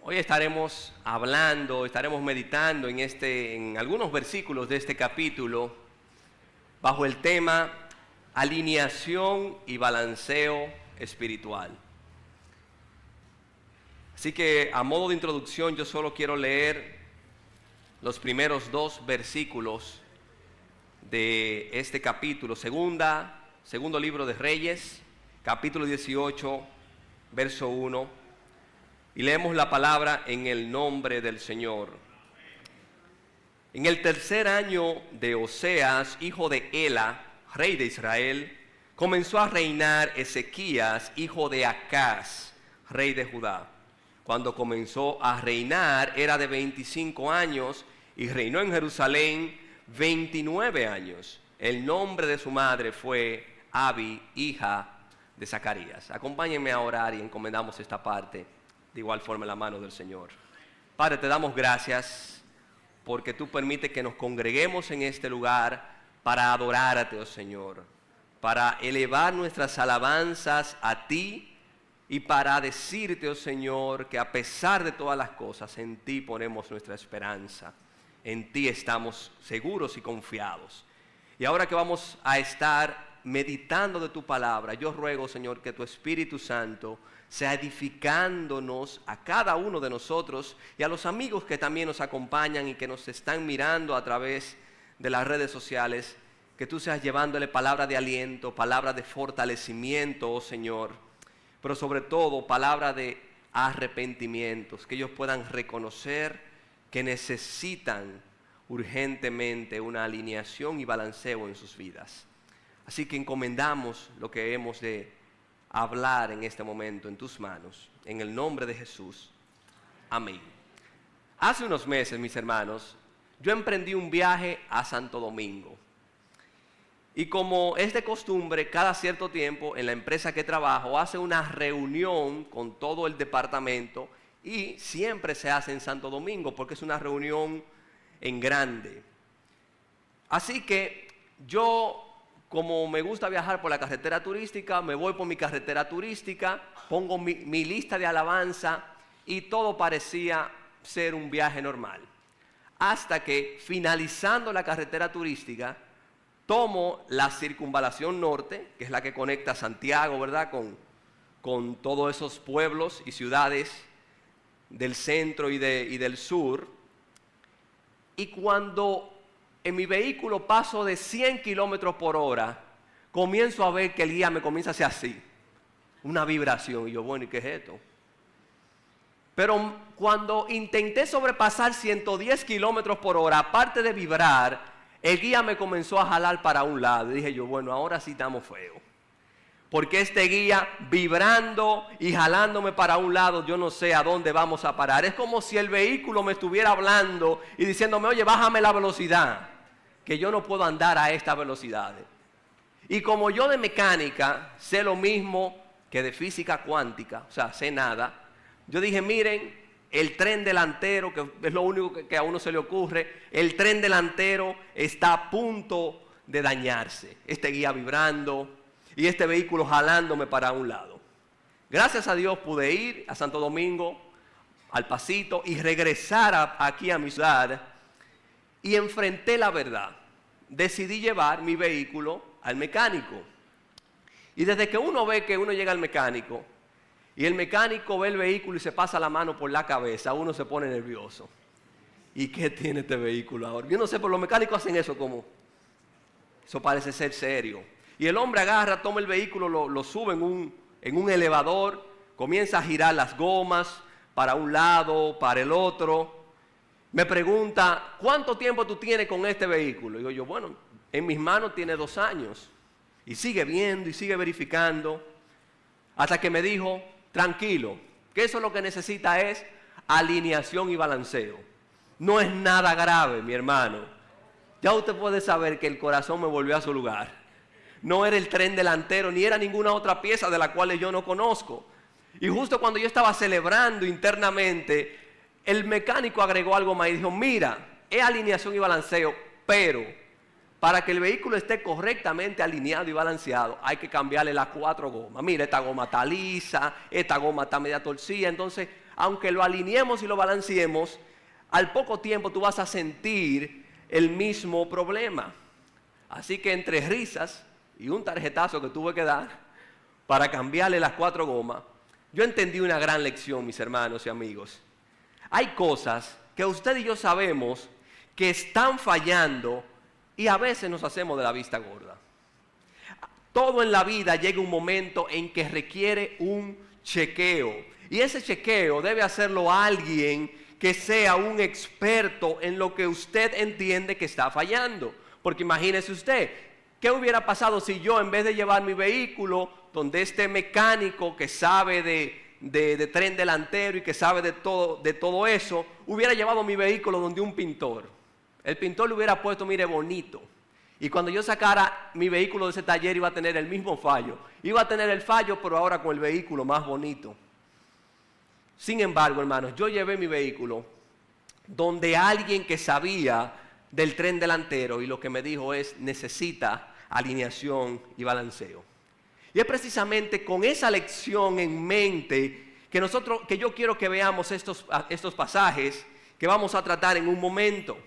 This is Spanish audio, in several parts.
Hoy estaremos hablando, estaremos meditando en algunos versículos de este capítulo bajo el tema alineación y balanceo espiritual. Así que a modo de introducción yo solo quiero leer los primeros dos versículos de este capítulo, segundo libro de Reyes, capítulo 18, verso 1. Y leemos la palabra en el nombre del Señor. En el tercer año de Oseas, hijo de Ela, rey de Israel, comenzó a reinar Ezequías, hijo de Acaz, rey de Judá. Cuando comenzó a reinar era de 25 años y reinó en Jerusalén 29 años. El nombre de su madre fue Abi, hija de Zacarías. Acompáñenme a orar y encomendamos esta parte. De igual forma en la mano del Señor. Padre, te damos gracias porque tú permites que nos congreguemos en este lugar para adorarte, oh Señor, para elevar nuestras alabanzas a ti y para decirte, oh Señor, que a pesar de todas las cosas, en ti ponemos nuestra esperanza, en ti estamos seguros y confiados. Y ahora que vamos a estar meditando de tu palabra, yo ruego, Señor, que tu Espíritu Santo sea edificándonos a cada uno de nosotros y a los amigos que también nos acompañan y que nos están mirando a través de las redes sociales, que tú seas llevándole palabra de aliento, palabra de fortalecimiento, oh Señor, pero sobre todo palabra de arrepentimientos, que ellos puedan reconocer que necesitan urgentemente una alineación y balanceo en sus vidas. Así que encomendamos lo que hemos de hablar en este momento en tus manos, en el nombre de Jesús. Amén. Hace unos meses, mis hermanos, yo emprendí un viaje a Santo Domingo. Y como es de costumbre, cada cierto tiempo en la empresa que trabajo hace una reunión con todo el departamento y siempre se hace en Santo Domingo porque es una reunión en grande. Así que yo, como me gusta viajar por la carretera turística, me voy por mi carretera turística, pongo mi lista de alabanza y todo parecía ser un viaje normal. Hasta que finalizando la carretera turística, tomo la circunvalación norte, que es la que conecta Santiago, ¿verdad?, con todos esos pueblos y ciudades del centro y del sur. Y cuando en mi vehículo paso de 100 kilómetros por hora, comienzo a ver que el guía me comienza a hacer así, una vibración. Y yo, bueno, ¿y qué es esto? Pero cuando intenté sobrepasar 110 kilómetros por hora, aparte de vibrar, el guía me comenzó a jalar para un lado. Y dije yo, bueno, ahora sí estamos feos. Porque este guía vibrando y jalándome para un lado, yo no sé a dónde vamos a parar. Es como si el vehículo me estuviera hablando y diciéndome, oye, bájame la velocidad, que yo no puedo andar a estas velocidades. Y como yo de mecánica sé lo mismo que de física cuántica, o sea, sé nada, yo dije, miren, el tren delantero, que es lo único que a uno se le ocurre, el tren delantero está a punto de dañarse. Este guía vibrando y este vehículo jalándome para un lado. Gracias a Dios pude ir a Santo Domingo, al Pasito, y regresar aquí a mi ciudad. Y enfrenté la verdad. Decidí llevar mi vehículo al mecánico. Y desde que uno ve que uno llega al mecánico y el mecánico ve el vehículo y se pasa la mano por la cabeza, uno se pone nervioso. ¿Y qué tiene este vehículo ahora? Yo no sé, pero los mecánicos hacen eso como... Eso parece ser serio. Y el hombre agarra, toma el vehículo, lo sube en un elevador, comienza a girar las gomas para un lado, para el otro. Me pregunta, ¿cuánto tiempo tú tienes con este vehículo? Digo yo, bueno, en mis manos tiene 2 años. Y sigue viendo y sigue verificando. Hasta que me dijo, tranquilo, que eso lo que necesita es alineación y balanceo. No es nada grave, mi hermano. Ya usted puede saber que el corazón me volvió a su lugar. No era el tren delantero, ni era ninguna otra pieza de la cual yo no conozco. Y justo cuando yo estaba celebrando internamente, el mecánico agregó algo más y dijo, mira, es alineación y balanceo, pero para que el vehículo esté correctamente alineado y balanceado, hay que cambiarle las 4 gomas. Mira, esta goma está lisa, esta goma está media torcida, entonces aunque lo alineemos y lo balanceemos, al poco tiempo tú vas a sentir el mismo problema. Así que entre risas y un tarjetazo que tuve que dar para cambiarle las 4 gomas, yo entendí una gran lección, mis hermanos y amigos. Hay cosas que usted y yo sabemos que están fallando y a veces nos hacemos de la vista gorda. Todo en la vida llega un momento en que requiere un chequeo. Y ese chequeo debe hacerlo alguien que sea un experto en lo que usted entiende que está fallando. Porque imagínese usted, ¿qué hubiera pasado si yo, en vez de llevar mi vehículo donde este mecánico que sabe de tren delantero y que sabe de todo eso, hubiera llevado mi vehículo donde un pintor? El pintor le hubiera puesto, mire, bonito. Y cuando yo sacara mi vehículo de ese taller iba a tener el mismo fallo. Iba a tener el fallo, pero ahora con el vehículo más bonito. Sin embargo, hermanos, yo llevé mi vehículo donde alguien que sabía del tren delantero y lo que me dijo es, necesita alineación y balanceo. Y es precisamente con esa lección en mente que yo quiero que veamos estos pasajes que vamos a tratar en un momento.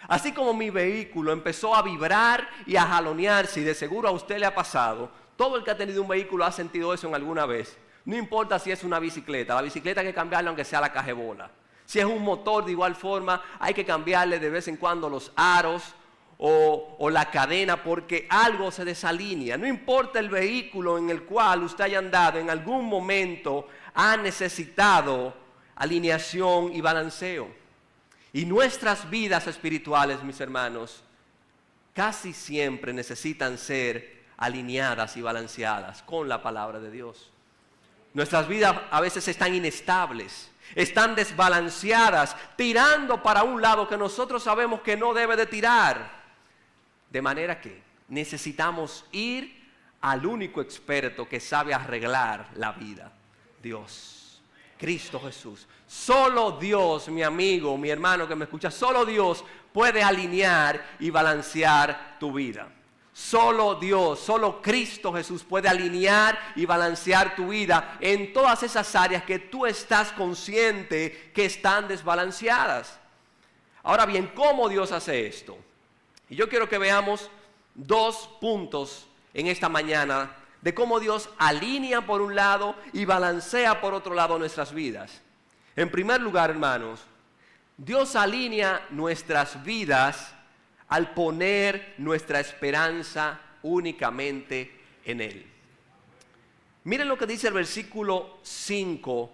Así como mi vehículo empezó a vibrar y a jalonearse, y de seguro a usted le ha pasado, todo el que ha tenido un vehículo ha sentido eso en alguna vez. No importa si es una bicicleta, la bicicleta hay que cambiarle aunque sea la cajebola. Si es un motor, de igual forma, hay que cambiarle de vez en cuando los aros o la cadena porque algo se desalinea. No importa el vehículo en el cual usted haya andado, en algún momento ha necesitado alineación y balanceo. Y nuestras vidas espirituales, mis hermanos, casi siempre necesitan ser alineadas y balanceadas con la palabra de Dios. Nuestras vidas a veces están inestables, están desbalanceadas, tirando para un lado que nosotros sabemos que no debe de tirar. De manera que necesitamos ir al único experto que sabe arreglar la vida, Dios, Cristo Jesús. Solo Dios, mi amigo, mi hermano que me escucha, solo Dios puede alinear y balancear tu vida. Solo Dios, solo Cristo Jesús puede alinear y balancear tu vida en todas esas áreas que tú estás consciente que están desbalanceadas. Ahora bien, ¿cómo Dios hace esto? Y yo quiero que veamos 2 puntos en esta mañana de cómo Dios alinea por un lado y balancea por otro lado nuestras vidas. En primer lugar, hermanos, Dios alinea nuestras vidas al poner nuestra esperanza únicamente en Él. Miren lo que dice el versículo 5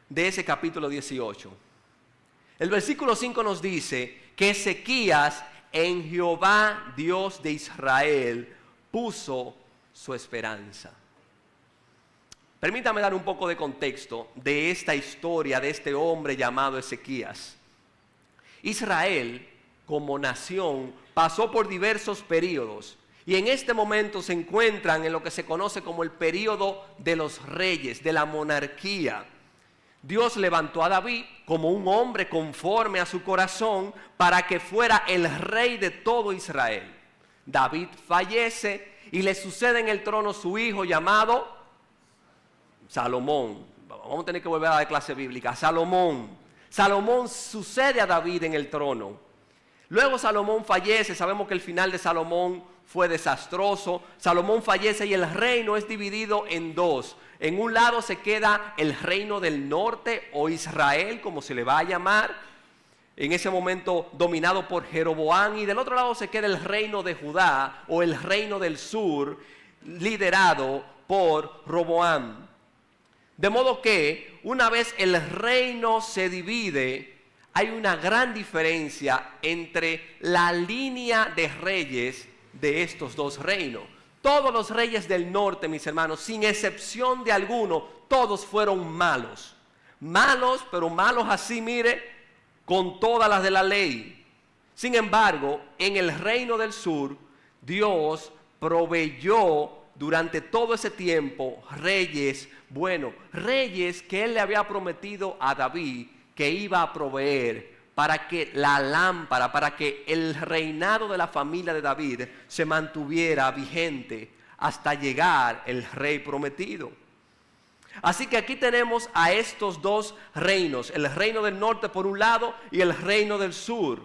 de ese capítulo 18. El versículo 5 nos dice que Ezequías en Jehová, Dios de Israel, puso su esperanza. Permítame dar un poco de contexto de esta historia de este hombre llamado Ezequías. Israel, como nación, pasó por diversos periodos y en este momento se encuentran en lo que se conoce como el período de los reyes, de la monarquía. Dios levantó a David como un hombre conforme a su corazón para que fuera el rey de todo Israel. David fallece y le sucede en el trono su hijo llamado Salomón. Vamos a tener que volver a la clase bíblica. Salomón sucede a David en el trono. Luego Salomón fallece. Sabemos que el final de Salomón fue desastroso. Salomón fallece y el reino es dividido en 2. En un lado se queda el reino del norte o Israel, como se le va a llamar, en ese momento dominado por Jeroboam, y del otro lado se queda el reino de Judá o el reino del sur, liderado por Roboam. De modo que una vez el reino se divide, hay una gran diferencia entre la línea de reyes de estos 2 reinos. Todos los reyes del norte, mis hermanos, sin excepción de alguno, todos fueron malos. Malos, pero malos así, mire, con todas las de la ley. Sin embargo, en el reino del sur, Dios proveyó durante todo ese tiempo reyes buenos, reyes que Él le había prometido a David que iba a proveer para que la lámpara, para que el reinado de la familia de David se mantuviera vigente hasta llegar el rey prometido. Así que aquí tenemos a estos dos reinos, el reino del norte por un lado y el reino del sur.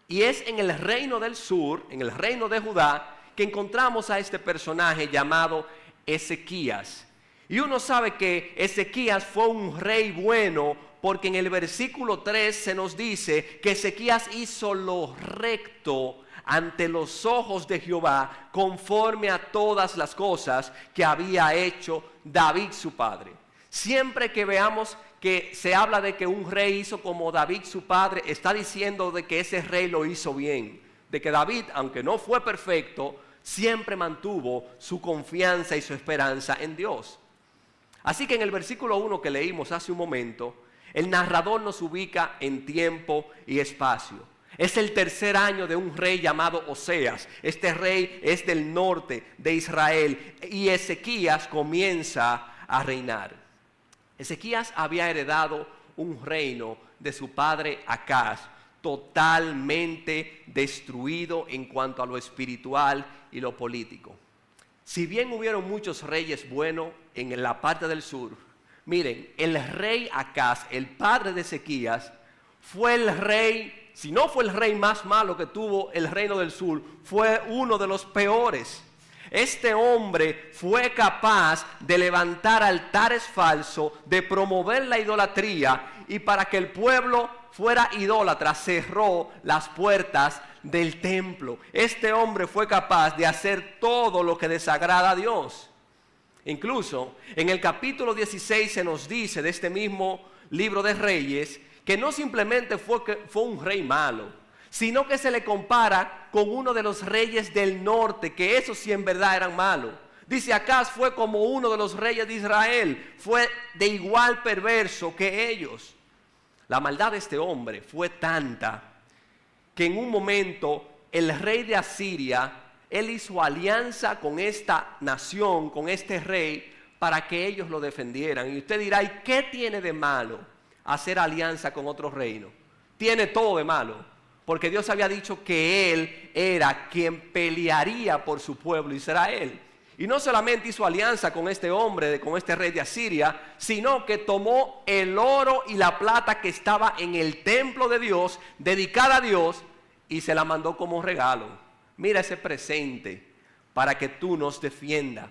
Y es en el reino del sur, en el reino de Judá, que encontramos a este personaje llamado Ezequías. Y uno sabe que Ezequías fue un rey bueno porque en el versículo 3 se nos dice que Ezequías hizo lo recto ante los ojos de Jehová, conforme a todas las cosas que había hecho David su padre. Siempre que veamos que se habla de que un rey hizo como David su padre, está diciendo de que ese rey lo hizo bien, de que David, aunque no fue perfecto, siempre mantuvo su confianza y su esperanza en Dios. Así que en el versículo 1 que leímos hace un momento, el narrador nos ubica en tiempo y espacio. Es el tercer año de un rey llamado Oseas. Este rey es del norte de Israel y Ezequías comienza a reinar. Ezequías había heredado un reino de su padre Acaz, totalmente destruido en cuanto a lo espiritual y lo político. Si bien hubieron muchos reyes buenos en la parte del sur, miren, el rey Acaz, el padre de Ezequías, fue el rey, si no fue el rey más malo que tuvo el reino del sur, fue uno de los peores. Este hombre fue capaz de levantar altares falsos, de promover la idolatría, y para que el pueblo fuera idólatra cerró las puertas del templo. Este hombre fue capaz de hacer todo lo que desagrada a Dios. Incluso en el capítulo 16 se nos dice de este mismo libro de Reyes que no simplemente fue un rey malo, sino que se le compara con uno de los reyes del norte, que esos sí en verdad eran malos. Dice, Acaz fue como uno de los reyes de Israel, fue de igual perverso que ellos. La maldad de este hombre fue tanta que en un momento el rey de Asiria, él hizo alianza con esta nación, con este rey, para que ellos lo defendieran. Y usted dirá, ¿y qué tiene de malo hacer alianza con otro reino? Tiene todo de malo, porque Dios había dicho que Él era quien pelearía por su pueblo Israel. Y no solamente hizo alianza con este hombre, con este rey de Asiria, sino que tomó el oro y la plata que estaba en el templo de Dios, dedicada a Dios, y se la mandó como regalo. Mira ese presente para que tú nos defiendas.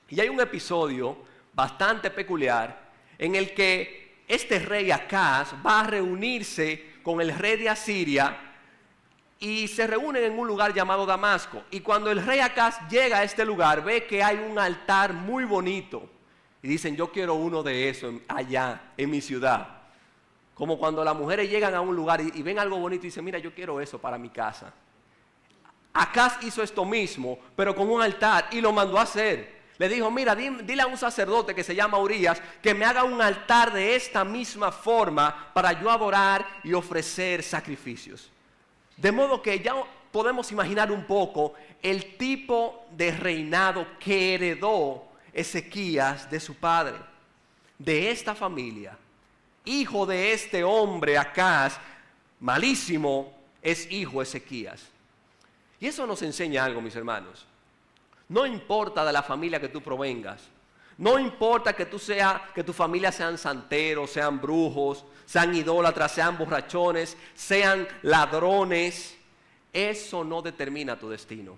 Y hay un episodio bastante peculiar en el que este rey Acaz va a reunirse con el rey de Asiria y se reúnen en un lugar llamado Damasco. Y cuando el rey Acaz llega a este lugar, ve que hay un altar muy bonito. Y dicen, yo quiero uno de esos allá en mi ciudad. Como cuando las mujeres llegan a un lugar y ven algo bonito y dicen, mira, yo quiero eso para mi casa. Acaz hizo esto mismo, pero con un altar, y lo mandó a hacer. Le dijo, mira, dile a un sacerdote que se llama Urías que me haga un altar de esta misma forma para yo adorar y ofrecer sacrificios. De modo que ya podemos imaginar un poco el tipo de reinado que heredó Ezequías de su padre. De esta familia, hijo de este hombre Acaz, malísimo, es hijo Ezequías. Y eso nos enseña algo, mis hermanos. No importa de la familia que tú provengas, no importa que tu familia sean santeros, sean brujos, sean idólatras, sean borrachones, sean ladrones, eso no determina tu destino.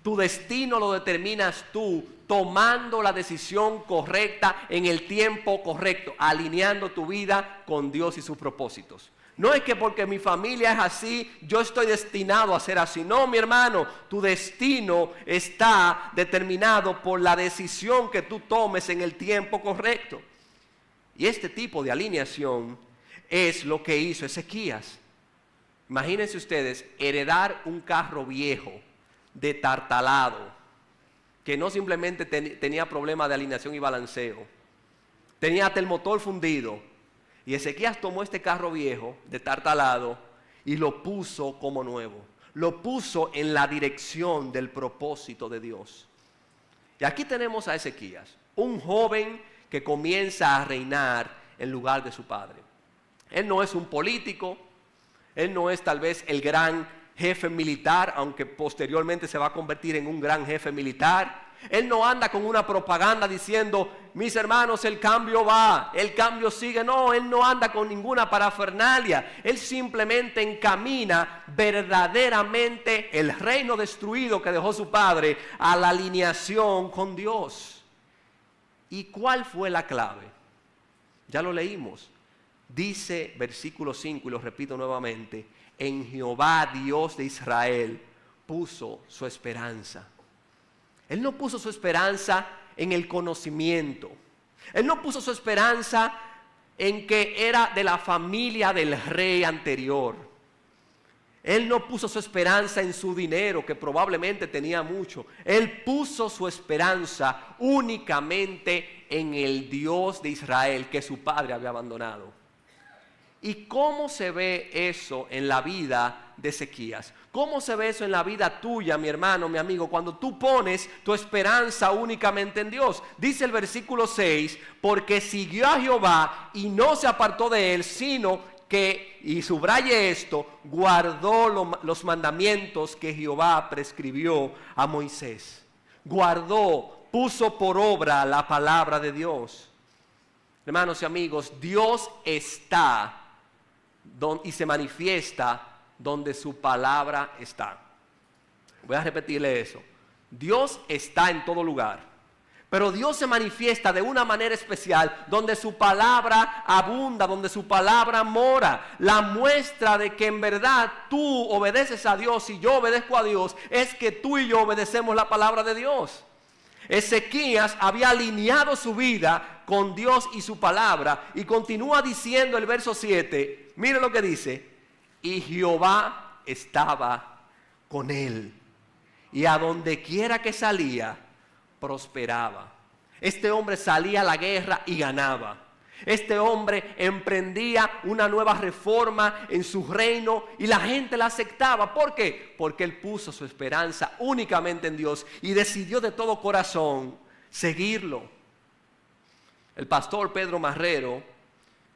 Tu destino lo determinas tú tomando la decisión correcta en el tiempo correcto, alineando tu vida con Dios y sus propósitos. No es que porque mi familia es así, yo estoy destinado a ser así. No, mi hermano, tu destino está determinado por la decisión que tú tomes en el tiempo correcto. Y este tipo de alineación es lo que hizo Ezequías. Imagínense ustedes, heredar un carro viejo, detartalado, que no simplemente tenía problemas de alineación y balanceo, tenía hasta el motor fundido. Y Ezequías tomó este carro viejo, detartalado, y lo puso como nuevo. Lo puso en la dirección del propósito de Dios. Y aquí tenemos a Ezequías, un joven que comienza a reinar en lugar de su padre. Él no es un político, él no es tal vez el gran jefe militar, aunque posteriormente se va a convertir en un gran jefe militar. Él no anda con una propaganda diciendo, mis hermanos, el cambio va, el cambio sigue. No, Él no anda con ninguna parafernalia. Él simplemente encamina verdaderamente el reino destruido que dejó su padre a la alineación con Dios. ¿Y cuál fue la clave? Ya lo leímos. Dice versículo 5, y lo repito nuevamente, en Jehová Dios de Israel puso su esperanza. Él no puso su esperanza en el conocimiento. Él no puso su esperanza en que era de la familia del rey anterior. Él no puso su esperanza en su dinero, que probablemente tenía mucho. Él puso su esperanza únicamente en el Dios de Israel que su padre había abandonado. ¿Y cómo se ve eso en la vida de Ezequías? ¿Cómo se ve eso en la vida tuya, mi hermano, mi amigo, cuando tú pones tu esperanza únicamente en Dios? Dice el versículo 6, porque siguió a Jehová y no se apartó de él, sino que, y subraye esto, guardó los mandamientos que Jehová prescribió a Moisés. Guardó, puso por obra la palabra de Dios. Hermanos y amigos, Dios está y se manifiesta donde su palabra está. Voy a repetirle eso. Dios está en todo lugar, pero Dios se manifiesta de una manera especial donde su palabra abunda, donde su palabra mora. La muestra de que en verdad tú obedeces a Dios y yo obedezco a Dios es que tú y yo obedecemos la palabra de Dios. Ezequías había alineado su vida con Dios y su palabra, y continúa diciendo el verso 7, mire lo que dice, y Jehová estaba con él, y a donde quiera que salía, prosperaba. Este hombre salía a la guerra y ganaba. Este hombre emprendía una nueva reforma en su reino y la gente la aceptaba. ¿Por qué? Porque él puso su esperanza únicamente en Dios y decidió de todo corazón seguirlo. El pastor Pedro Marrero,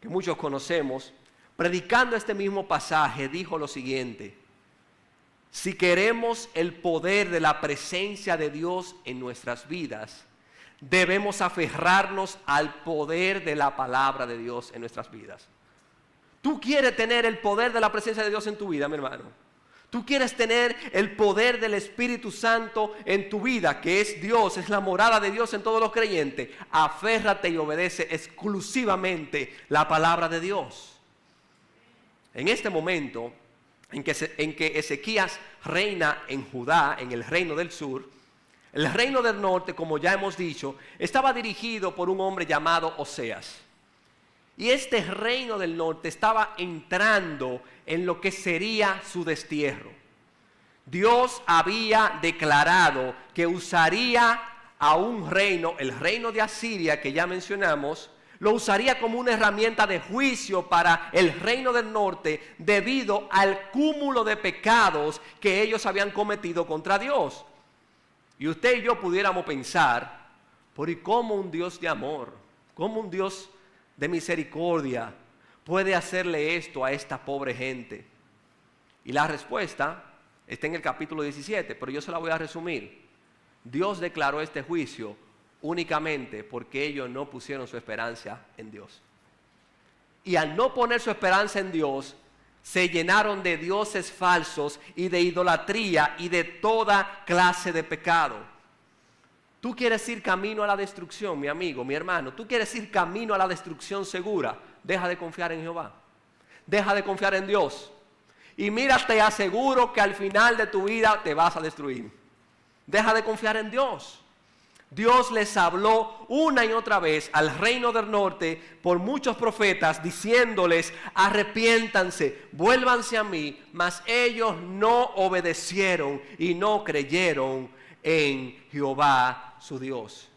que muchos conocemos, predicando este mismo pasaje, dijo lo siguiente: si queremos el poder de la presencia de Dios en nuestras vidas, debemos aferrarnos al poder de la palabra de Dios en nuestras vidas. ¿Tú quieres tener el poder de la presencia de Dios en tu vida, mi hermano? ¿Tú quieres tener el poder del Espíritu Santo en tu vida, que es Dios, es la morada de Dios en todos los creyentes? Aférrate y obedece exclusivamente la palabra de Dios. En este momento en que Ezequías reina en Judá, en el reino del sur, el reino del norte, como ya hemos dicho, estaba dirigido por un hombre llamado Oseas. Y este reino del norte estaba entrando en lo que sería su destierro. Dios había declarado que usaría a un reino, el reino de Asiria, que ya mencionamos, lo usaría como una herramienta de juicio para el reino del norte debido al cúmulo de pecados que ellos habían cometido contra Dios. Y usted y yo pudiéramos pensar, ¿por y cómo un Dios de amor, cómo un Dios de misericordia puede hacerle esto a esta pobre gente? Y la respuesta está en el capítulo 17, pero yo se la voy a resumir. Dios declaró este juicio únicamente porque ellos no pusieron su esperanza en Dios. Y al no poner su esperanza en Dios, se llenaron de dioses falsos y de idolatría y de toda clase de pecado. Tú quieres ir camino a la destrucción, mi amigo, mi hermano. Tú quieres ir camino a la destrucción segura. Deja de confiar en Jehová. Deja de confiar en Dios. Y mira, te aseguro que al final de tu vida te vas a destruir. Deja de confiar en Dios. Dios les habló una y otra vez al reino del norte por muchos profetas diciéndoles: arrepiéntanse, vuélvanse a mí, mas ellos no obedecieron y no creyeron en Jehová su Dios.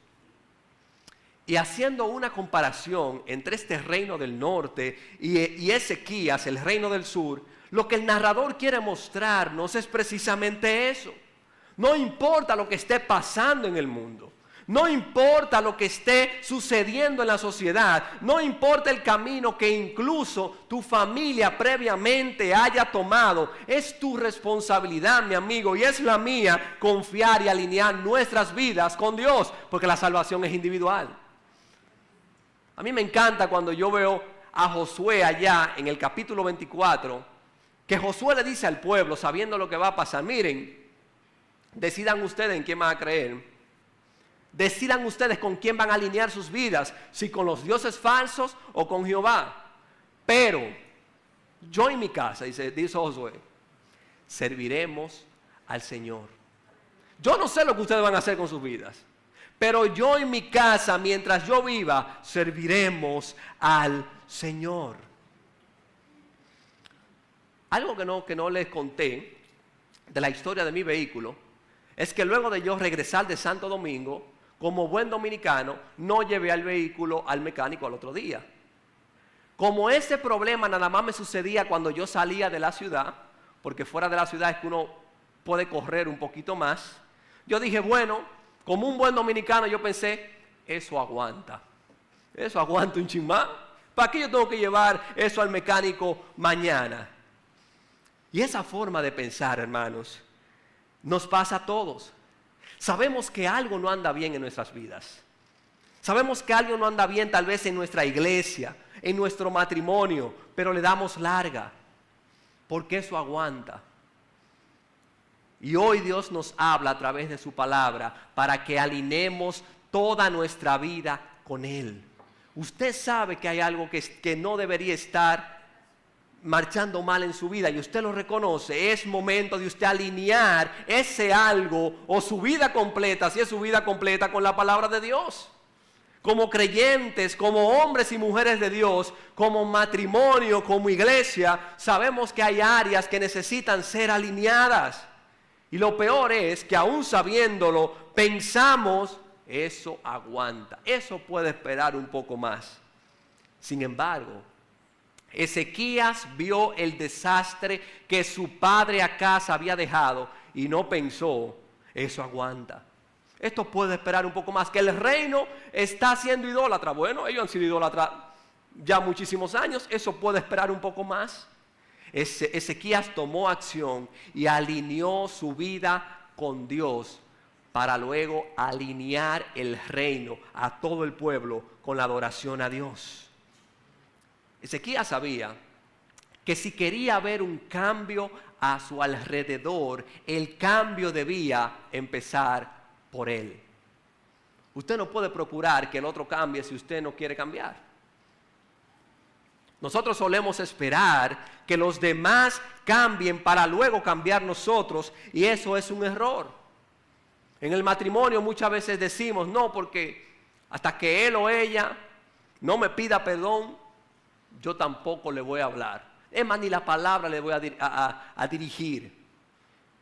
Y haciendo una comparación entre este reino del norte y Ezequías, el reino del sur, lo que el narrador quiere mostrarnos es precisamente eso. No importa lo que esté pasando en el mundo. No importa lo que esté sucediendo en la sociedad, no importa el camino que incluso tu familia previamente haya tomado, es tu responsabilidad, mi amigo, y es la mía, confiar y alinear nuestras vidas con Dios, porque la salvación es individual. A mí me encanta cuando yo veo a Josué allá en el capítulo 24, que Josué le dice al pueblo, sabiendo lo que va a pasar: miren, decidan ustedes en quién van a creer. Decidan ustedes con quién van a alinear sus vidas, si con los dioses falsos o con Jehová. Pero yo y mi casa, dice Josué, serviremos al Señor. Yo no sé lo que ustedes van a hacer con sus vidas, pero yo y mi casa, mientras yo viva, serviremos al Señor. Algo que no les conté de la historia de mi vehículo es que luego de yo regresar de Santo Domingo, como buen dominicano, no llevé al vehículo al mecánico al otro día. Como ese problema nada más me sucedía cuando yo salía de la ciudad, porque fuera de la ciudad es que uno puede correr un poquito más, yo dije, bueno, como un buen dominicano yo pensé, eso aguanta un chin más. ¿Para qué yo tengo que llevar eso al mecánico mañana? Y esa forma de pensar, hermanos, nos pasa a todos. Sabemos que algo no anda bien en nuestras vidas. Sabemos que algo no anda bien tal vez en nuestra iglesia, en nuestro matrimonio, pero le damos larga, porque eso aguanta. Y hoy Dios nos habla a través de su palabra para que alineemos toda nuestra vida con Él. Usted sabe que hay algo que no debería estar marchando mal en su vida y usted lo reconoce. Es momento de usted alinear ese algo o su vida completa, si es su vida completa, con la palabra de Dios. Como creyentes, como hombres y mujeres de Dios, como matrimonio, como iglesia, sabemos que hay áreas que necesitan ser alineadas. Y lo peor es que aún sabiéndolo, pensamos, eso aguanta, eso puede esperar un poco más. Sin embargo, Ezequías vio el desastre que su padre Acaz había dejado y no pensó, eso aguanta. Esto puede esperar un poco más, que el reino está siendo idólatra. Bueno, ellos han sido idólatras ya muchísimos años, eso puede esperar un poco más. Ezequías tomó acción y alineó su vida con Dios para luego alinear el reino a todo el pueblo con la adoración a Dios. Ezequías sabía que si quería ver un cambio a su alrededor, el cambio debía empezar por él. Usted no puede procurar que el otro cambie si usted no quiere cambiar. Nosotros solemos esperar que los demás cambien para luego cambiar nosotros, y eso es un error. En el matrimonio muchas veces decimos, no, porque hasta que él o ella no me pida perdón, yo tampoco le voy a hablar. Es más, ni la palabra le voy a dirigir.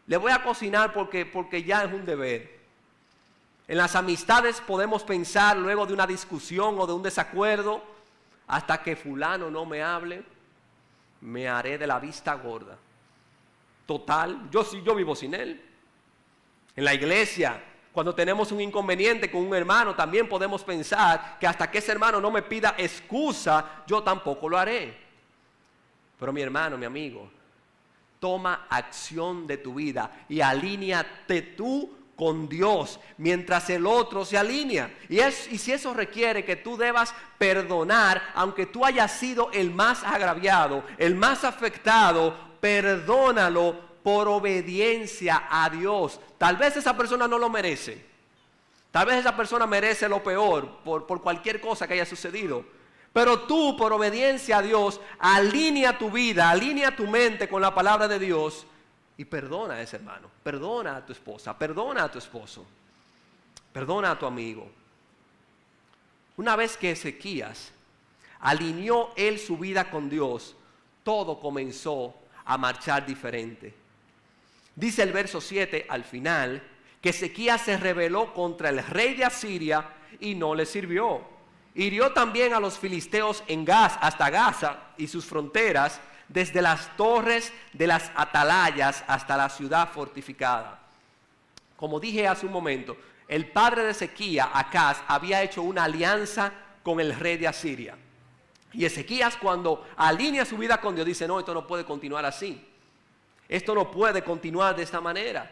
Le voy a cocinar porque ya es un deber. En las amistades podemos pensar luego de una discusión o de un desacuerdo, hasta que fulano no me hable, me haré de la vista gorda. Total, yo vivo sin él. En la iglesia, cuando tenemos un inconveniente con un hermano, también podemos pensar que hasta que ese hermano no me pida excusa, yo tampoco lo haré. Pero mi hermano, mi amigo, toma acción de tu vida y alíñate tú con Dios mientras el otro se alinea. Y si eso requiere que tú debas perdonar, aunque tú hayas sido el más agraviado, el más afectado, perdónalo por obediencia a Dios. Tal vez esa persona no lo merece. Tal vez esa persona merece lo peor por cualquier cosa que haya sucedido. Pero tú, por obediencia a Dios, alinea tu vida, alinea tu mente con la palabra de Dios y perdona a ese hermano, perdona a tu esposa, perdona a tu esposo, perdona a tu amigo. Una vez que Ezequías alineó él su vida con Dios, todo comenzó a marchar diferente. Dice el verso 7 al final que Ezequías se rebeló contra el rey de Asiria y no le sirvió. Hirió también a los filisteos en Gaza, hasta Gaza y sus fronteras, desde las torres de las atalayas hasta la ciudad fortificada. Como dije hace un momento, el padre de Ezequías, Acaz, había hecho una alianza con el rey de Asiria. Y Ezequías, cuando alinea su vida con Dios, dice: no, esto no puede continuar así. Esto no puede continuar de esta manera.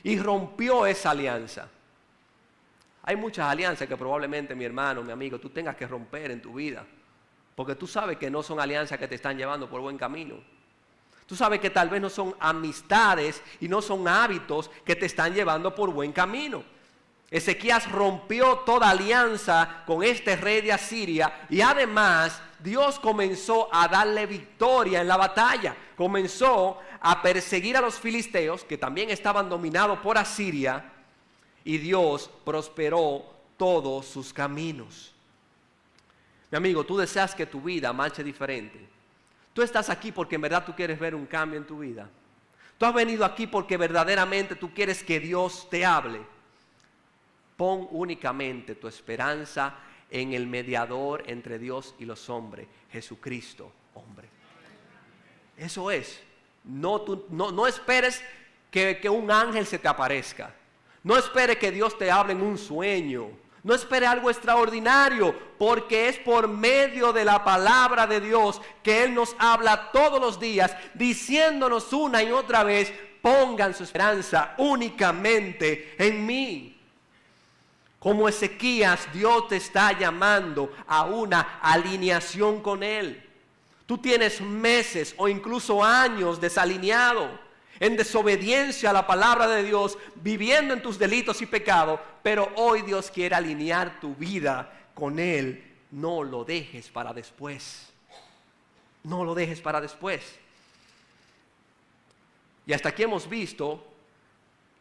Y rompió esa alianza. Hay muchas alianzas que probablemente, mi hermano, mi amigo, tú tengas que romper en tu vida. Porque tú sabes que no son alianzas que te están llevando por buen camino. Tú sabes que tal vez no son amistades y no son hábitos que te están llevando por buen camino. Ezequías rompió toda alianza con este rey de Asiria y además Dios comenzó a darle victoria en la batalla. Comenzó a perseguir a los filisteos, que también estaban dominados por Asiria, y Dios prosperó todos sus caminos. Mi amigo, tú deseas que tu vida marche diferente. Tú estás aquí porque en verdad tú quieres ver un cambio en tu vida. Tú has venido aquí porque verdaderamente tú quieres que Dios te hable. Pon únicamente tu esperanza en el mediador entre Dios y los hombres, Jesucristo, hombre. Eso es. No esperes que un ángel se te aparezca. No esperes que Dios te hable en un sueño. No espere algo extraordinario, porque es por medio de la palabra de Dios que Él nos habla todos los días, diciéndonos una y otra vez: pongan su esperanza únicamente en mí. Como Ezequías, Dios te está llamando a una alineación con Él. Tú tienes meses o incluso años desalineado, en desobediencia a la palabra de Dios, viviendo en tus delitos y pecados, pero hoy Dios quiere alinear tu vida con Él. No lo dejes para después. No lo dejes para después. Y hasta aquí hemos visto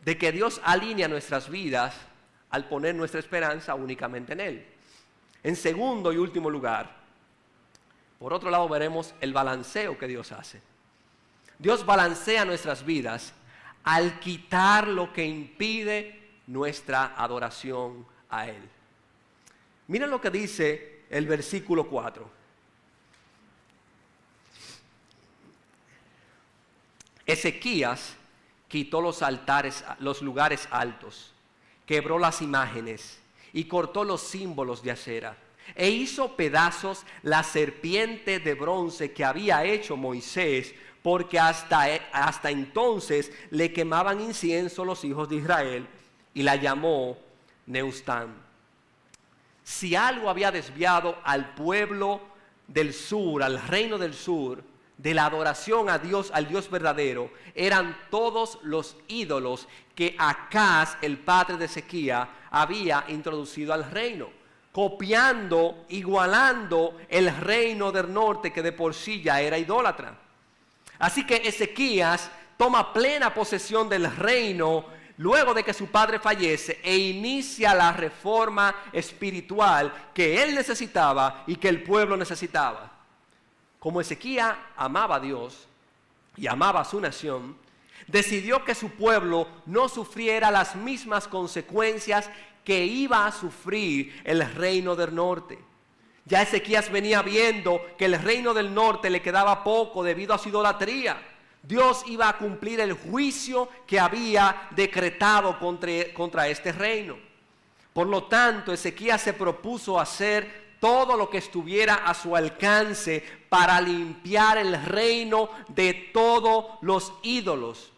de que Dios alinea nuestras vidas al poner nuestra esperanza únicamente en Él. En segundo y último lugar, por otro lado, veremos el balanceo que Dios hace. Dios balancea nuestras vidas al quitar lo que impide nuestra adoración a Él. Miren lo que dice el versículo 4. Ezequías quitó los altares, los lugares altos, quebró las imágenes y cortó los símbolos de Asera, e hizo pedazos la serpiente de bronce que había hecho Moisés, porque hasta entonces le quemaban incienso los hijos de Israel, y la llamó Neustán. Si algo había desviado al pueblo del sur, al reino del sur, de la adoración a Dios, al Dios verdadero, eran todos los ídolos que Acaz, el padre de Ezequías, había introducido al reino, copiando, igualando el reino del norte, que de por sí ya era idólatra. Así que Ezequías toma plena posesión del reino luego de que su padre fallece e inicia la reforma espiritual que él necesitaba y que el pueblo necesitaba. Como Ezequías amaba a Dios y amaba a su nación, decidió que su pueblo no sufriera las mismas consecuencias que iba a sufrir el reino del norte. Ya Ezequías venía viendo que el reino del norte le quedaba poco debido a su idolatría. Dios iba a cumplir el juicio que había decretado contra este reino. Por lo tanto, Ezequías se propuso hacer todo lo que estuviera a su alcance para limpiar el reino de todos los ídolos.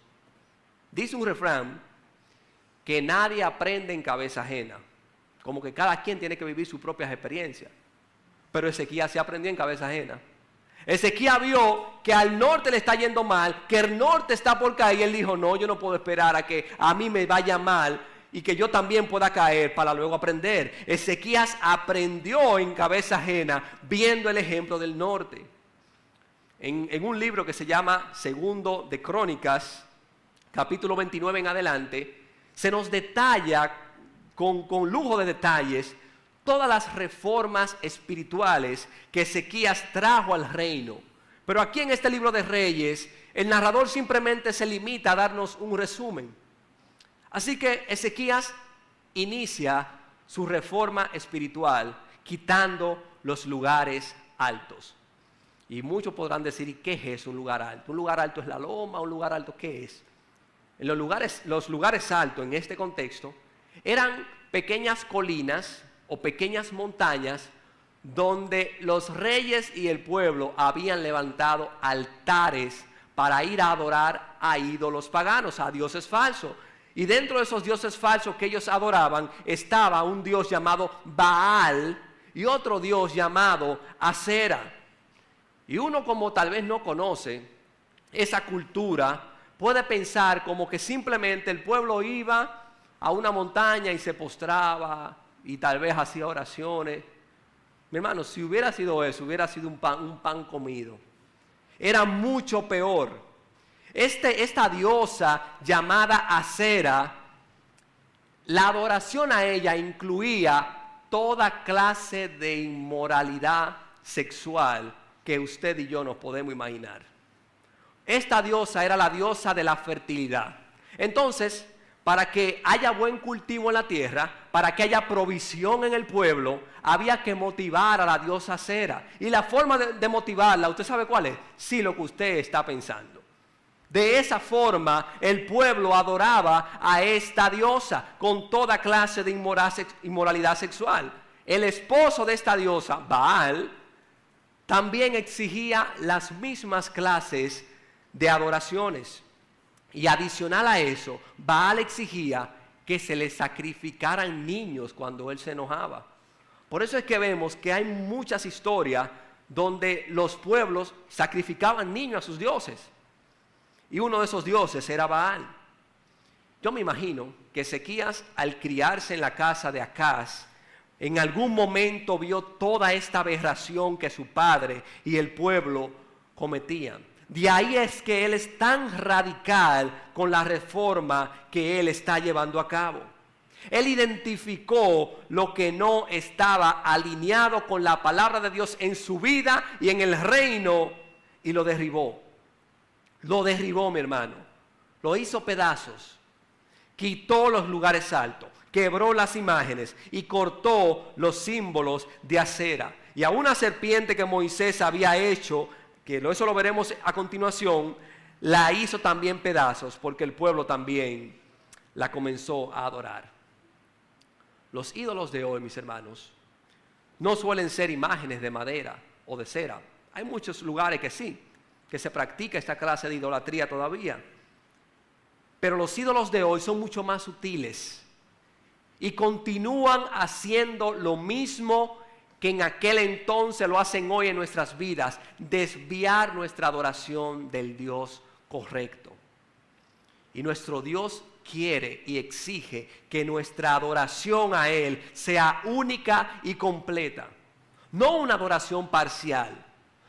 Dice un refrán que nadie aprende en cabeza ajena, como que cada quien tiene que vivir sus propias experiencias. Pero Ezequías se aprendió en cabeza ajena. Ezequías vio que al norte le está yendo mal, que el norte está por caer, y él dijo: no, yo no puedo esperar a que a mí me vaya mal y que yo también pueda caer para luego aprender. Ezequías aprendió en cabeza ajena viendo el ejemplo del norte. En un libro que se llama Segundo de Crónicas, capítulo 29 en adelante, se nos detalla con lujo de detalles todas las reformas espirituales que Ezequías trajo al reino. Pero aquí en este libro de Reyes, el narrador simplemente se limita a darnos un resumen. Así que Ezequías inicia su reforma espiritual quitando los lugares altos. Y muchos podrán decir: ¿y qué es un lugar alto? ¿Un lugar alto es la loma? ¿Un lugar alto qué es? En los lugares altos, en este contexto, Eran pequeñas colinas o pequeñas montañas donde los reyes y el pueblo habían levantado altares para ir a adorar a ídolos paganos, a dioses falsos. Y dentro de esos dioses falsos que ellos adoraban estaba un dios llamado Baal y otro dios llamado Acera. Y uno, como tal vez no conoce esa cultura, puede pensar como que simplemente el pueblo iba a una montaña y se postraba y tal vez hacía oraciones. Mi hermano, si hubiera sido eso, hubiera sido un pan comido. Era mucho peor. Esta diosa llamada Acera, la adoración a ella incluía toda clase de inmoralidad sexual que usted y yo nos podemos imaginar. Esta diosa era la diosa de la fertilidad. Entonces, para que haya buen cultivo en la tierra, para que haya provisión en el pueblo, había que motivar a la diosa Acera. Y la forma de motivarla, ¿usted sabe cuál es? Sí, lo que usted está pensando. De esa forma, el pueblo adoraba a esta diosa con toda clase de inmoralidad sexual. El esposo de esta diosa, Baal, también exigía las mismas clases de adoraciones. Y adicional a eso, Baal exigía que se le sacrificaran niños cuando él se enojaba. Por eso es que vemos que hay muchas historias donde los pueblos sacrificaban niños a sus dioses. Y uno de esos dioses era Baal. Yo me imagino que Ezequías, al criarse en la casa de Acaz, en algún momento vio toda esta aberración que su padre y el pueblo cometían. De ahí es que él es tan radical con la reforma que él está llevando a cabo. Él identificó lo que no estaba alineado con la palabra de Dios en su vida y en el reino y lo derribó. Lo derribó, mi hermano. Lo hizo pedazos. Quitó los lugares altos. Quebró las imágenes y cortó los símbolos de Acera. Y a una serpiente que Moisés había hecho, que eso lo veremos a continuación, la hizo también pedazos porque el pueblo también la comenzó a adorar. Los ídolos de hoy, mis hermanos, no suelen ser imágenes de madera o de cera. Hay muchos lugares que sí, que se practica esta clase de idolatría todavía. Pero los ídolos de hoy son mucho más sutiles y continúan haciendo lo mismo que en aquel entonces lo hacen hoy en nuestras vidas, desviar nuestra adoración del Dios correcto. Y nuestro Dios quiere y exige que nuestra adoración a Él sea única y completa. No una adoración parcial,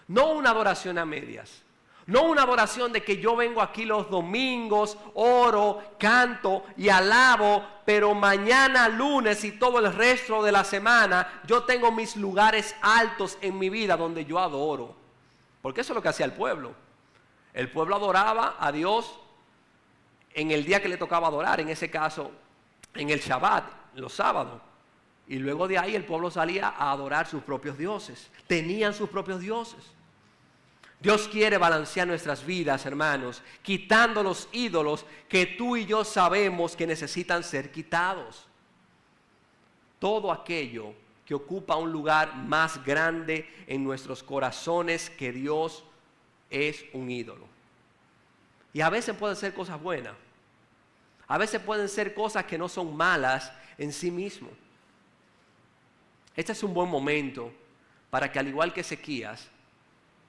no una adoración a medias. No una adoración de que yo vengo aquí los domingos, oro, canto y alabo, pero mañana lunes y todo el resto de la semana yo tengo mis lugares altos en mi vida donde yo adoro. Porque eso es lo que hacía el pueblo. El pueblo adoraba a Dios en el día que le tocaba adorar, en ese caso en el Shabbat, los sábados. Y luego de ahí el pueblo salía a adorar sus propios dioses. Tenían sus propios dioses. Dios quiere balancear nuestras vidas, hermanos, quitando los ídolos que tú y yo sabemos que necesitan ser quitados. Todo aquello que ocupa un lugar más grande en nuestros corazones que Dios es un ídolo. Y a veces pueden ser cosas buenas. A veces pueden ser cosas que no son malas en sí mismo. Este es un buen momento para que, al igual que Ezequías,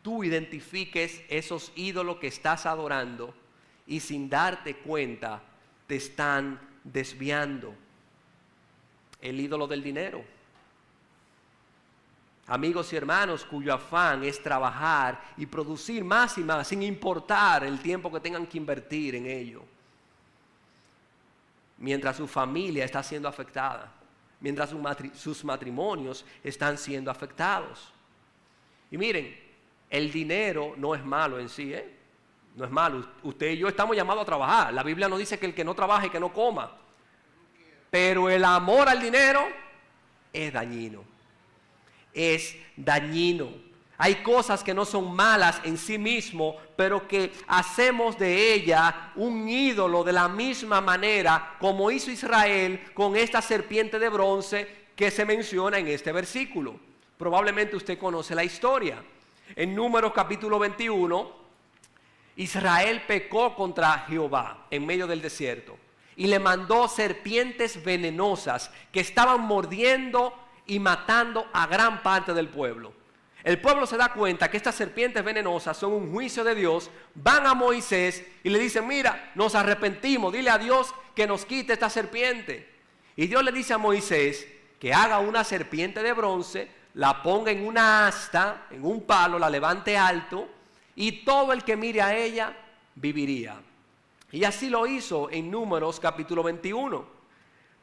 tú identifiques esos ídolos que estás adorando y sin darte cuenta te están desviando. El ídolo del dinero. Amigos y hermanos cuyo afán es trabajar y producir más y más sin importar el tiempo que tengan que invertir en ello. Mientras su familia está siendo afectada, mientras sus matrimonios están siendo afectados. Y miren, el dinero no es malo en sí, no es malo. Usted y yo estamos llamados a trabajar. La Biblia no dice que el que no trabaje, que no coma. Pero el amor al dinero es dañino. Es dañino. Hay cosas que no son malas en sí mismo, pero que hacemos de ella un ídolo de la misma manera como hizo Israel con esta serpiente de bronce que se menciona en este versículo. Probablemente usted conoce la historia. En Números capítulo 21, Israel pecó contra Jehová en medio del desierto y le mandó serpientes venenosas que estaban mordiendo y matando a gran parte del pueblo. El pueblo se da cuenta que estas serpientes venenosas son un juicio de Dios, van a Moisés y le dicen, mira, nos arrepentimos, dile a Dios que nos quite esta serpiente. Y Dios le dice a Moisés que haga una serpiente de bronce, la ponga en una asta, en un palo, la levante alto, y todo el que mire a ella viviría. Y así lo hizo en Números capítulo 21.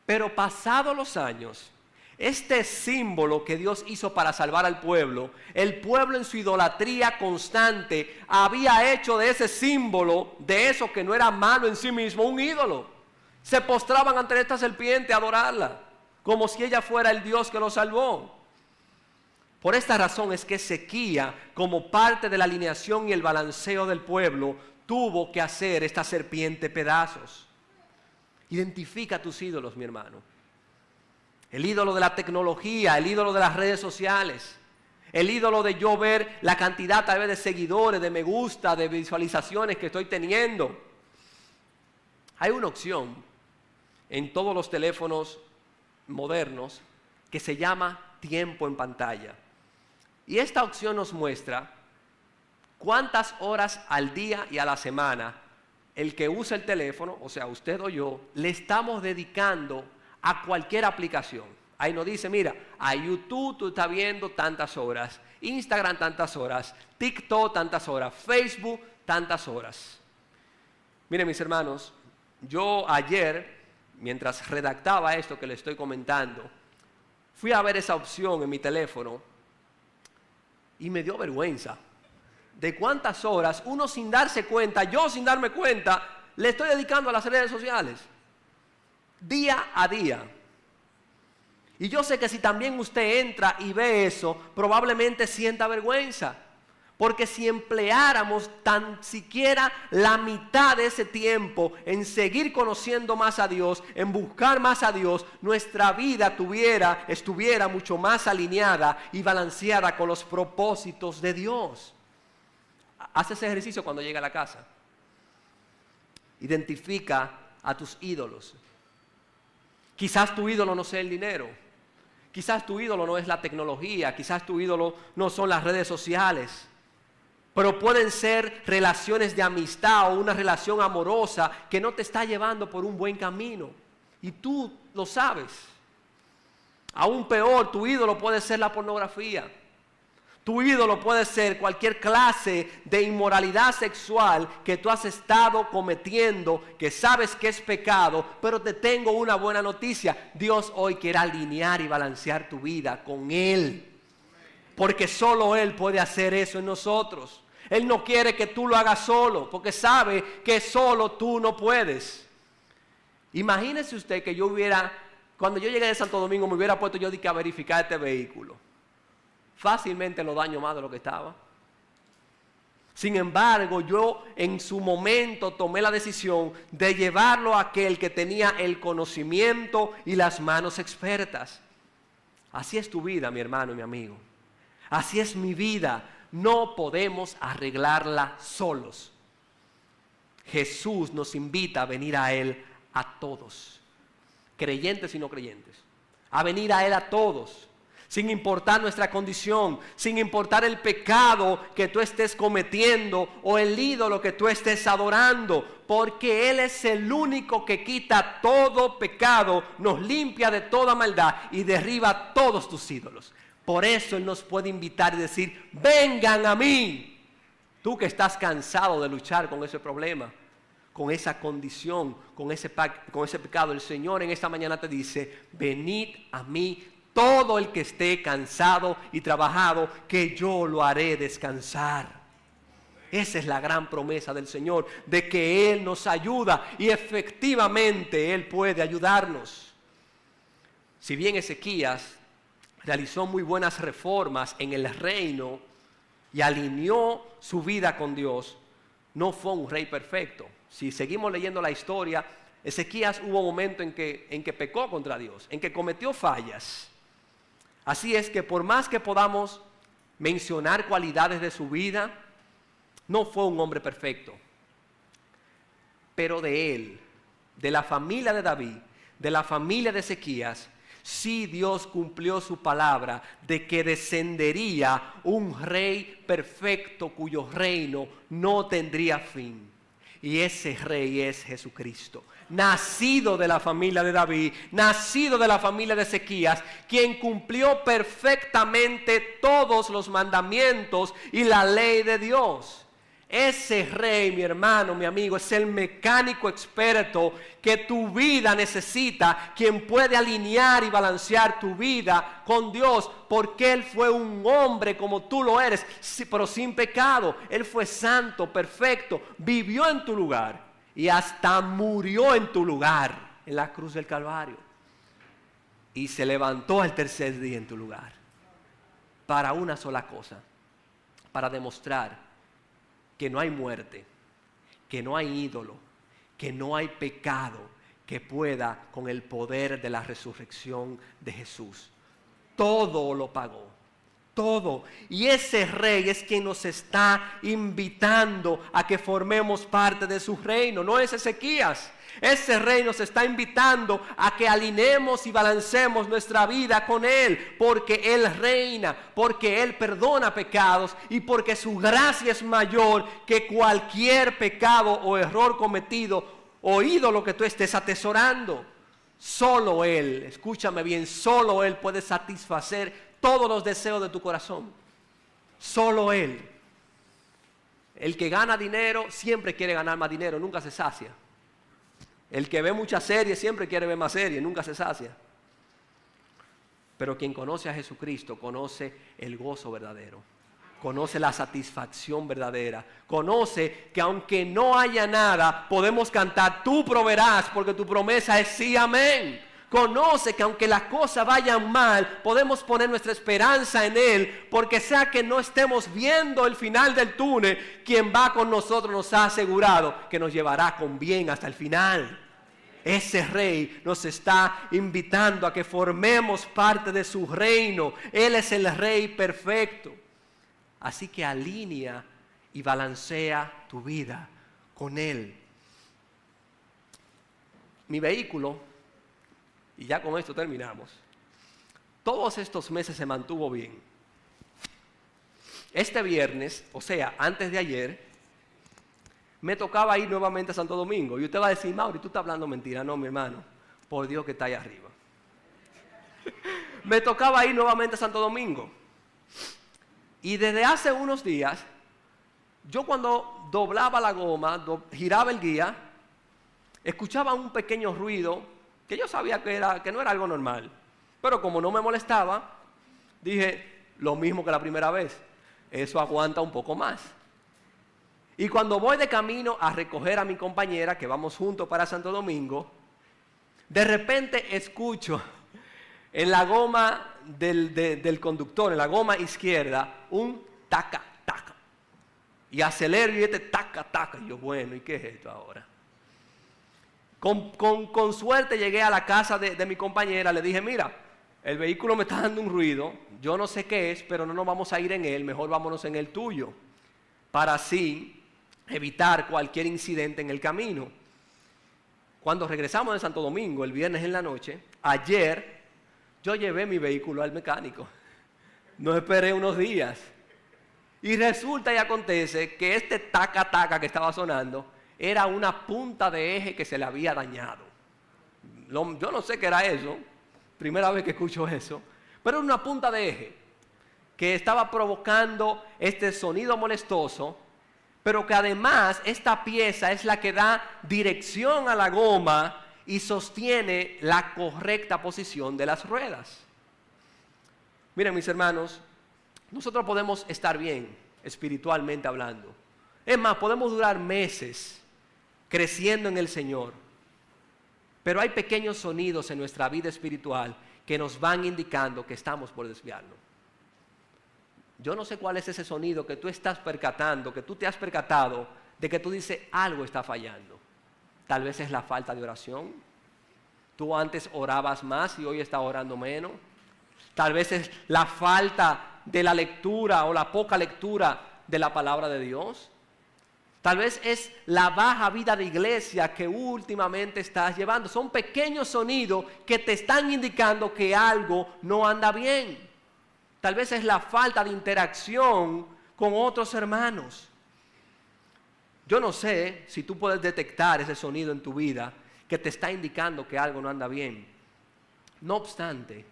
Pero pasados los años, este símbolo que Dios hizo para salvar al pueblo, el pueblo en su idolatría constante había hecho de ese símbolo, de eso que no era malo en sí mismo, un ídolo. Se postraban ante esta serpiente a adorarla, como si ella fuera el Dios que los salvó. Por esta razón es que Ezequías, como parte de la alineación y el balanceo del pueblo, tuvo que hacer esta serpiente pedazos. Identifica tus ídolos, mi hermano. El ídolo de la tecnología, el ídolo de las redes sociales, el ídolo de yo ver la cantidad tal vez de seguidores, de me gusta, de visualizaciones que estoy teniendo. Hay una opción en todos los teléfonos modernos que se llama tiempo en pantalla. Y esta opción nos muestra cuántas horas al día y a la semana el que usa el teléfono, o sea, usted o yo, le estamos dedicando a cualquier aplicación. Ahí nos dice, mira, a YouTube tú estás viendo tantas horas, Instagram tantas horas, TikTok tantas horas, Facebook tantas horas. Miren, mis hermanos, yo ayer, mientras redactaba esto que le estoy comentando, fui a ver esa opción en mi teléfono y me dio vergüenza de cuántas horas uno sin darse cuenta, yo sin darme cuenta, le estoy dedicando a las redes sociales. Día a día. Y yo sé que si también usted entra y ve eso, probablemente sienta vergüenza. Porque si empleáramos tan siquiera la mitad de ese tiempo en seguir conociendo más a Dios, en buscar más a Dios, nuestra vida estuviera mucho más alineada y balanceada con los propósitos de Dios. Haz ese ejercicio cuando llegue a la casa. Identifica a tus ídolos. Quizás tu ídolo no sea el dinero, quizás tu ídolo no es la tecnología, quizás tu ídolo no son las redes sociales, pero pueden ser relaciones de amistad o una relación amorosa que no te está llevando por un buen camino y tú lo sabes. Aún peor, tu ídolo puede ser la pornografía. Tu ídolo puede ser cualquier clase de inmoralidad sexual que tú has estado cometiendo, que sabes que es pecado, pero te tengo una buena noticia. Dios hoy quiere alinear y balancear tu vida con Él. Porque solo Él puede hacer eso en nosotros. Él no quiere que tú lo hagas solo, porque sabe que solo tú no puedes. Imagínese usted que cuando yo llegué de Santo Domingo, me hubiera puesto yo a verificar este vehículo. Fácilmente lo daño más de lo que estaba. Sin embargo, yo en su momento tomé la decisión de llevarlo a aquel que tenía el conocimiento y las manos expertas. Así es tu vida, mi hermano y mi amigo. Así es mi vida. No podemos arreglarla solos. Jesús nos invita a venir a Él a todos, creyentes y no creyentes, a venir a Él a todos. Sin importar nuestra condición, sin importar el pecado que tú estés cometiendo o el ídolo que tú estés adorando, porque Él es el único que quita todo pecado, nos limpia de toda maldad y derriba todos tus ídolos. Por eso Él nos puede invitar y decir, vengan a mí. Tú que estás cansado de luchar con ese problema, con esa condición, con ese pecado, el Señor en esta mañana te dice, venid a mí todo el que esté cansado y trabajado, que yo lo haré descansar. Esa es la gran promesa del Señor, de que Él nos ayuda y efectivamente Él puede ayudarnos. Si bien Ezequías realizó muy buenas reformas en el reino, y alineó su vida con Dios, no fue un rey perfecto. Si seguimos leyendo la historia, Ezequías hubo un momento en que pecó contra Dios, en que cometió fallas. Así es que por más que podamos mencionar cualidades de su vida, no fue un hombre perfecto. Pero de él, de la familia de David, de la familia de Ezequías, sí Dios cumplió su palabra de que descendería un rey perfecto cuyo reino no tendría fin. Y ese rey es Jesucristo, nacido de la familia de David, nacido de la familia de Ezequías, quien cumplió perfectamente todos los mandamientos y la ley de Dios. Ese rey, mi hermano, mi amigo, es el mecánico experto que tu vida necesita, quien puede alinear y balancear tu vida con Dios, porque Él fue un hombre como tú lo eres, pero sin pecado. Él fue santo, perfecto, vivió en tu lugar y hasta murió en tu lugar, en la cruz del Calvario. Y se levantó al tercer día en tu lugar, para una sola cosa, para demostrar que no hay muerte, que no hay ídolo, que no hay pecado que pueda con el poder de la resurrección de Jesús. Todo lo pagó, todo. Y ese rey es quien nos está invitando a que formemos parte de su reino, no es Ezequías. Ese rey nos está invitando a que alineemos y balancemos nuestra vida con Él, porque Él reina, porque Él perdona pecados y porque su gracia es mayor que cualquier pecado o error cometido o ídolo que tú estés atesorando. Solo Él, escúchame bien, solo Él puede satisfacer todos los deseos de tu corazón. Solo Él. El que gana dinero siempre quiere ganar más dinero, nunca se sacia. El que ve muchas series siempre quiere ver más series, nunca se sacia. Pero quien conoce a Jesucristo conoce el gozo verdadero, conoce la satisfacción verdadera, conoce que aunque no haya nada, podemos cantar, tú proveerás, porque tu promesa es sí, amén. Conoce que aunque las cosas vayan mal, podemos poner nuestra esperanza en Él, porque sea que no estemos viendo el final del túnel, quien va con nosotros nos ha asegurado que nos llevará con bien hasta el final. Ese rey nos está invitando a que formemos parte de su reino. Él es el rey perfecto. Así que alinea y balancea tu vida con Él. Mi vehículo, y ya con esto terminamos, todos estos meses se mantuvo bien. Este viernes, o sea, antes de ayer, me tocaba ir nuevamente a Santo Domingo. Y usted va a decir, Mauri, tú estás hablando mentira. No, mi hermano, por Dios que está ahí arriba. Me tocaba ir nuevamente a Santo Domingo. Y desde hace unos días, yo cuando doblaba la goma, giraba el guía, escuchaba un pequeño ruido que yo sabía que no era algo normal. Pero como no me molestaba, dije, lo mismo que la primera vez, eso aguanta un poco más. Y cuando voy de camino a recoger a mi compañera, que vamos juntos para Santo Domingo, de repente escucho en la goma del conductor, en la goma izquierda, un taca, taca. Y acelero y taca, taca. Y yo, bueno, ¿y qué es esto ahora? Con suerte llegué a la casa de mi compañera, le dije, mira, el vehículo me está dando un ruido, yo no sé qué es, pero no nos vamos a ir en él, mejor vámonos en el tuyo, para así evitar cualquier incidente en el camino. Cuando regresamos de Santo Domingo, el viernes en la noche, ayer, yo llevé mi vehículo al mecánico. No esperé unos días. Y resulta y acontece que este taca-taca que estaba sonando era una punta de eje que se le había dañado. Yo no sé qué era eso, primera vez que escucho eso, pero era una punta de eje que estaba provocando este sonido molestoso, pero que además esta pieza es la que da dirección a la goma y sostiene la correcta posición de las ruedas. Miren, mis hermanos, nosotros podemos estar bien espiritualmente hablando. Es más, podemos durar meses creciendo en el Señor, pero hay pequeños sonidos en nuestra vida espiritual que nos van indicando que estamos por desviarnos. Yo no sé cuál es ese sonido que tú estás percatando, que tú te has percatado de que tú dices algo está fallando. Tal vez es la falta de oración. Tú antes orabas más y hoy estás orando menos. Tal vez es la falta de la lectura o la poca lectura de la palabra de Dios. Tal vez es la baja vida de iglesia que últimamente estás llevando. Son pequeños sonidos que te están indicando que algo no anda bien. Tal vez es la falta de interacción con otros hermanos. Yo no sé si tú puedes detectar ese sonido en tu vida que te está indicando que algo no anda bien. No obstante,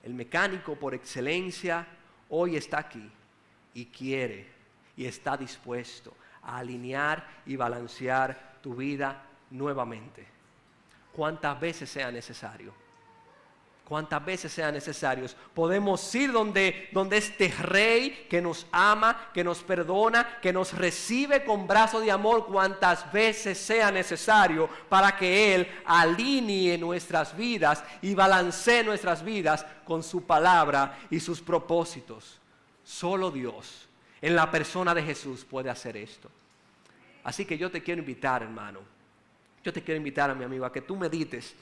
el mecánico por excelencia hoy está aquí y quiere y está dispuesto a alinear y balancear tu vida nuevamente. Cuantas veces sea necesario. Cuantas veces sean necesarios. Podemos ir donde este Rey que nos ama, que nos perdona, que nos recibe con brazos de amor cuantas veces sea necesario para que Él alinee nuestras vidas y balancee nuestras vidas con su palabra y sus propósitos. Solo Dios, en la persona de Jesús, puede hacer esto. Así que yo te quiero invitar, hermano. Yo te quiero invitar, a mi amigo, a que tú medites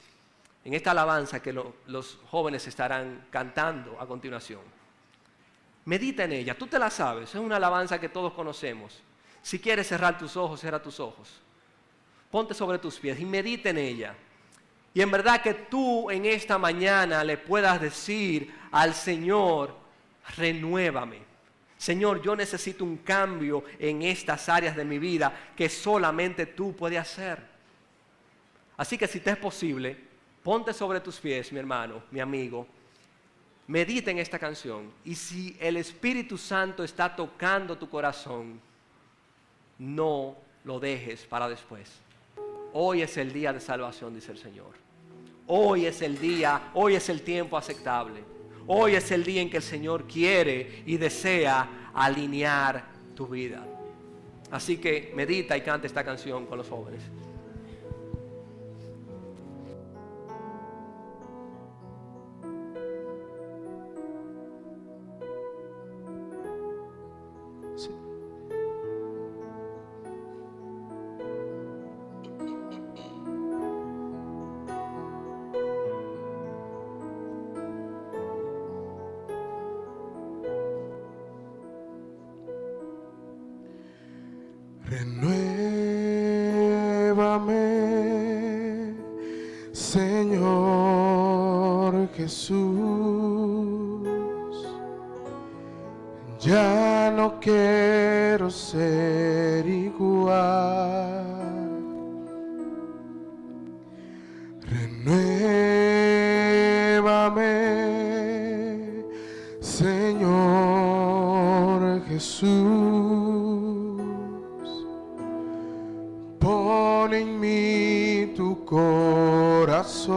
en esta alabanza que los jóvenes estarán cantando a continuación. Medita en ella, tú te la sabes, es una alabanza que todos conocemos. Si quieres cerrar tus ojos, cierra tus ojos. Ponte sobre tus pies y medita en ella. Y en verdad que tú en esta mañana le puedas decir al Señor, renuévame. Señor, yo necesito un cambio en estas áreas de mi vida que solamente tú puedes hacer. Así que si te es posible, ponte sobre tus pies, mi hermano, mi amigo. Medita en esta canción. Y si el Espíritu Santo está tocando tu corazón, no lo dejes para después. Hoy es el día de salvación, dice el Señor. Hoy es el día, hoy es el tiempo aceptable. Hoy es el día en que el Señor quiere y desea alinear tu vida. Así que medita y canta esta canción con los jóvenes. Renuévame, Señor Jesús. Ya no quiero ser igual. Renuévame, Señor Jesús. Pon en mí tu corazón,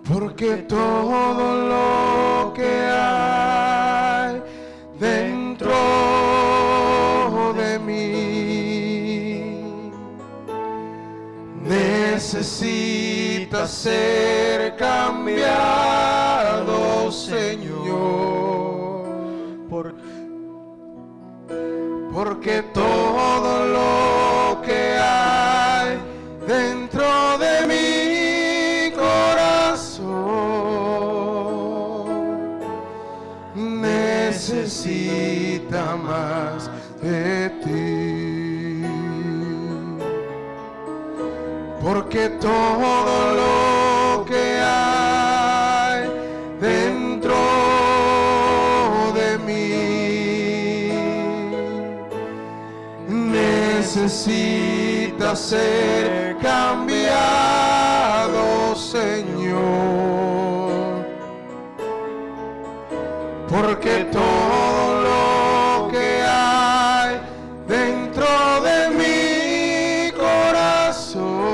porque todo lo que hay dentro de mí necesita ser cambiado, Señor, porque todo lo que hay dentro de mi corazón necesita más de ti, porque todo lo que hay dentro de mí necesita ser cambiado, Señor, porque todo lo que hay dentro de mi corazón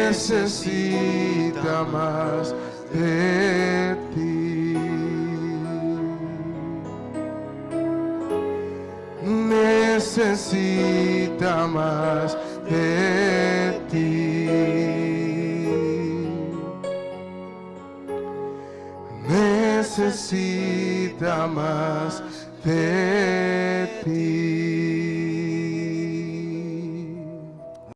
necesita más de ti. Necesita más de ti. necesita más de ti.